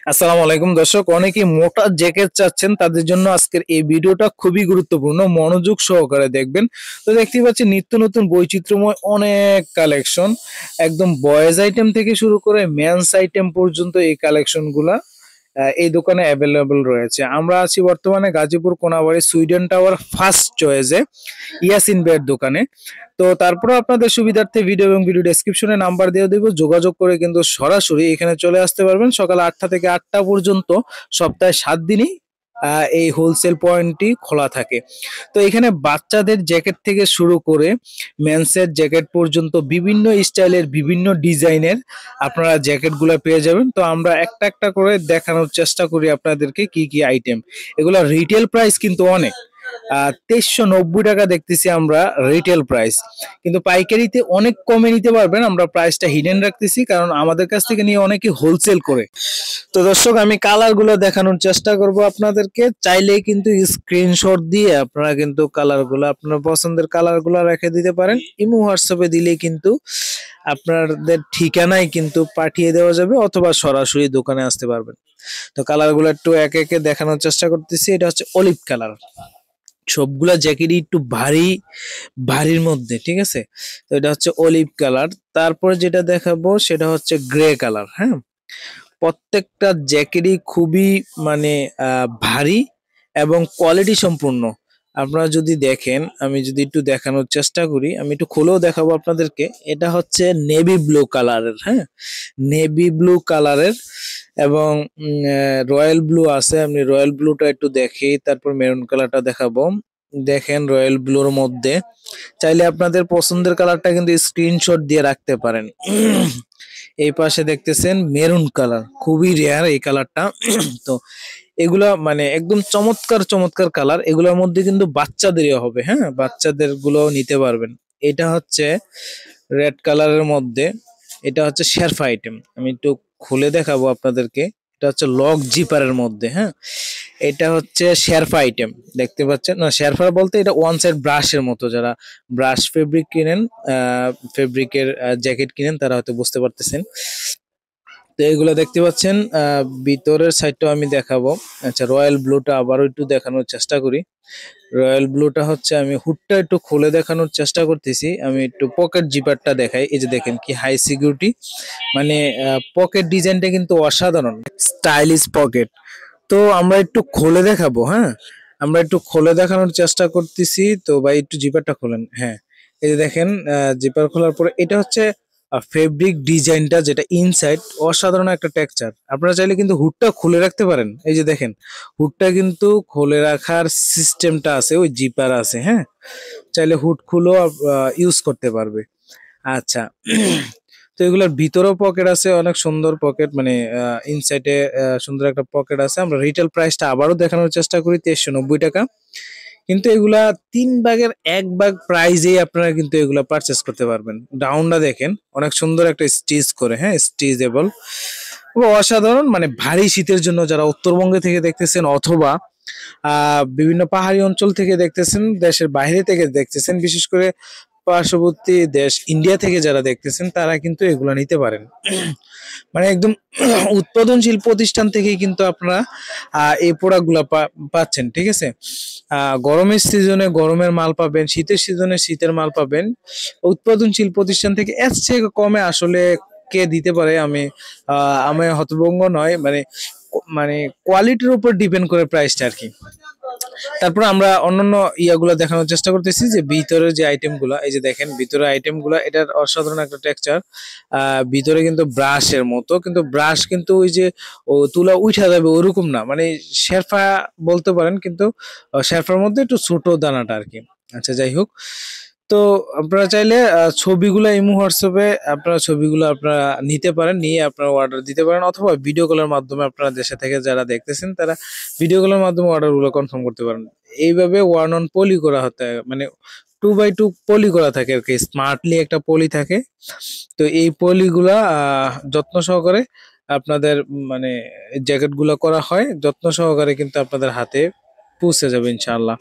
আসসালামু আলাইকুম দর্শক, অনেকেই মোটা জ্যাকেট চাচ্ছেন, তাদের জন্য আজকের এই ভিডিওটা খুবই গুরুত্বপূর্ণ, মনোযোগ সহকারে দেখবেন। তো দেখতেই পাচ্ছি নিত্য নতুন বৈচিত্র্যময় অনেক কালেকশন, একদম বয়েজ আইটেম থেকে শুরু করে মেন্স আইটেম পর্যন্ত এই কালেকশনগুলা এই দোকানে অ্যাভেলেবল রয়েছে। আমরা আছি বর্তমানে Gazipur Konabari Sweden tower first চয়েসে ইয়াসিন ভাইয়ের দোকানে। তো তারপরে আপনাদের সুবিধার্থে ভিডিও এবং ভিডিও ডেসক্রিপশনে নাম্বার দিয়ে দেবো, যোগাযোগ করে কিন্তু সরাসরি এখানে চলে আসতে পারবেন সকাল 8টা থেকে 8টা পর্যন্ত, সপ্তাহে 7 দিনই এই হোলসেল পয়েন্টটি খোলা থাকে। তো এখানে বাচ্চাদের জ্যাকেট থেকে শুরু করে মেন্সের জ্যাকেট পর্যন্ত বিভিন্ন স্টাইলের বিভিন্ন ডিজাইনের আপনারা জ্যাকেটগুলো পেয়ে যাবেন। তো আমরা একটা একটা করে দেখানোর চেষ্টা করি আপনাদেরকে কি কি আইটেম। এগুলা রিটেল প্রাইস কিন্তু অনেক, 2390 টাকা দেখতেছি আমরা রিটেল প্রাইস, কিন্তু পাইকারিতে অনেক কমে নিতে পারবেন। আমরা প্রাইসটা হিডেন রাখতেছি কারণ আমাদের কাছ থেকে নিয়ে অনেকে হোলসেল করে। তো দর্শক, আমি কালার গুলো দেখানোর চেষ্টা করব আপনাদেরকে, চাইলেই কিন্তু স্ক্রিনশট দিয়ে আপনারা কিন্তু কালার গুলো, আপনার পছন্দের কালার গুলো রেখে দিতে পারেন। ইমো হোয়াটসঅ্যাপে দিলে কিন্তু আপনাদের ঠিকানায় কিন্তু পাঠিয়ে দেওয়া যাবে, অথবা সরাসরি দোকানে আসতে পারবেন। তো কালার গুলো একটু একে একে দেখানোর চেষ্টা করতেছি। এটা হচ্ছে অলিভ কালার, সবগুলা জ্যাকেটই একটু ভারীর মধ্যে, ঠিক আছে। তো এটা হচ্ছে অলিভ কালার। তারপরে যেটা দেখাবো সেটা হচ্ছে গ্রে কালার। হ্যাঁ, প্রত্যেকটা জ্যাকেটই খুবই মানে ভারী এবং কোয়ালিটি সম্পূর্ণ। আপনারা যদি দেখেন, আমি যদি একটু দেখানোর চেষ্টা করি, আমি একটু খুলেও দেখাবো আপনাদেরকে। এটা হচ্ছে নেভি ব্লু কালারের, হ্যাঁ, নেভি ব্লু কালারের, এবং রয়্যাল ব্লু আছে। আমি রয়্যাল ব্লুটা একটু দেখি, তারপর মেরুন কালারটা দেখাবো। দেখেন রয়্যাল ব্লুর মধ্যে চাইলে আপনাদের পছন্দের কালারটা কিন্তু স্ক্রিনশট দিয়ে রাখতে পারেন। এই পাশে দেখতেছেন মেরুন কালার, খুবই রেয়ার এই কালারটা। তো এগুলা মানে একদম চমৎকার চমৎকার কালার, এগুলোর মধ্যে কিন্তু বাচ্চাদেরও হবে, হ্যাঁ, বাচ্চাদের গুলো নিতে পারবেন। এটা হচ্ছে রেড কালারের মধ্যে, এটা হচ্ছে শেরফা আইটেম। আমি একটু খুলে দেখাবো আপনাদেরকে। এটা হচ্ছে লক জিপারের মধ্যে, হ্যাঁ, এটা হচ্ছে শেরফা আইটেম। দেখতে পাচ্ছেন না, শেরফা বলতে এটা ওয়ান সাইড ব্রাশের মতো, যারা ব্রাশ ফেব্রিক কিনেন, ফেব্রিকের জ্যাকেট কিনেন, তারা হয়তো বুঝতে পারতেছেন। তো এগুলো দেখতে পাচ্ছেন, ভিতরের সাইডটাও আমি দেখাবো। আচ্ছা, রয়্যাল ব্লুটা আবারও একটু দেখানোর চেষ্টা করি। রয়্যাল ব্লুটা হচ্ছে, আমি হুডটা একটু খুলে দেখানোর চেষ্টা করতেছি। আমি একটু পকেট জিপারটা দেখাই। এই যে দেখেন কি হাই সিকিউরিটি, মানে পকেট ডিজাইনটা কিন্তু অসাধারণ, স্টাইলিশ পকেট। তো আমরা একটু খুলে দেখাবো, হ্যাঁ, আমরা একটু খুলে দেখানোর চেষ্টা করতেছি। তো ভাই একটু জিপারটা খোলেন। হ্যাঁ, এই যে দেখেন, জিপার খোলার পরে এটা হচ্ছে ফেব্রিক ডিজাইনটা, যেটা ইনসাইড অসাধারণ একটা টেক্সচার। আপনারা চাইলে কিন্তু হুডটা খুলে রাখতে পারেন। এই যে দেখেন, হুডটা কিন্তু খুলে রাখার সিস্টেমটা আছে, ওই জিপার আছে, হ্যাঁ, চাইলে হুড খুলেও ইউজ করতে পারবে। আচ্ছা, তো এগুলোর ভিতরেও পকেট আছে, অনেক সুন্দর পকেট, মানে ইনসাইডে সুন্দর একটা পকেট আছে। আমরা রিটেল প্রাইসটা আবারও দেখানোর চেষ্টা করি, 2390 টাকা। কিন্তু এগুলা 3 ভাগের 1 ভাগ প্রাইজেই আপনারা কিন্তু এগুলা পারচেস করতে পারবেন। ডাউনটা দেখেন, অনেক সুন্দর একটা স্টিচ করে, হ্যাঁ, স্টিচেবল, অসাধারণ। মানে ভারী শীতের জন্য যারা উত্তরবঙ্গে থেকে দেখতেছেন, অথবা বিভিন্ন পাহাড়ি অঞ্চল থেকে দেখতেছেন, দেশের বাইরে থেকে দেখতেছেন, বিশেষ করে পার্শ্ববর্তী দেশ ইন্ডিয়া থেকে যারা দেখতেছেন, তারা কিন্তু এগুলা নিতে পারেন। মানে একদম উৎপাদনশীল প্রতিষ্ঠান থেকেই কিন্তু আপনারা এই প্রোডাক্টগুলো পাচ্ছেন, ঠিক আছে। গরমের সিজনে গরমের মাল পাবেন, শীতের সিজনে শীতের মাল পাবেন। উৎপাদনশীল প্রতিষ্ঠান থেকে এর চেয়ে কমে আসলে কে দিতে পারে? আমি হতভম্ব নয়, মানে মানে কোয়ালিটির উপর ডিপেন্ড করে প্রাইসটা আর কি। তারপর আমরা অন্যান্য ইয়াগুলো দেখানোর চেষ্টা করতেছি, যে ভিতরের যে আইটেমগুলো, এই যে দেখেন ভিতরের আইটেমগুলো, এটার অসাধারণ একটা টেক্সচার। ভিতরে কিন্তু ব্রাশের মতো, কিন্তু ব্রাশ কিন্তু ওই যে তুলা উঠা যাবে ওরকম না, মানে শেরফা বলতে পারেন, কিন্তু শেরফার মধ্যে একটু ছোট দানাটা আর কি। আচ্ছা, যাই হোক। তো আপনারা চাইলে ছবিগুলো ইমো হোয়াটসঅ্যাপে আপনারা ছবিগুলো আপনারা নিতে পারেন, নিয়ে আপনারা অর্ডার দিতে পারেন, অথবা ভিডিও কলের মাধ্যমে আপনারা দেশে থেকে যারা দেখতেছেন, তারা ভিডিও কলের মাধ্যমে অর্ডারগুলো কনফার্ম করতে পারেন। এইভাবে 1 on পলি করা হতে হয়, মানে 2x2 পলি করা থাকে আর কি, স্মার্টলি একটা পলি থাকে। তো এই পলিগুলা যত্ন সহকারে আপনাদের মানে জ্যাকেট গুলা করা হয়, যত্ন সহকারে কিন্তু আপনাদের হাতে পৌঁছে যাবে ইনশাআল্লাহ।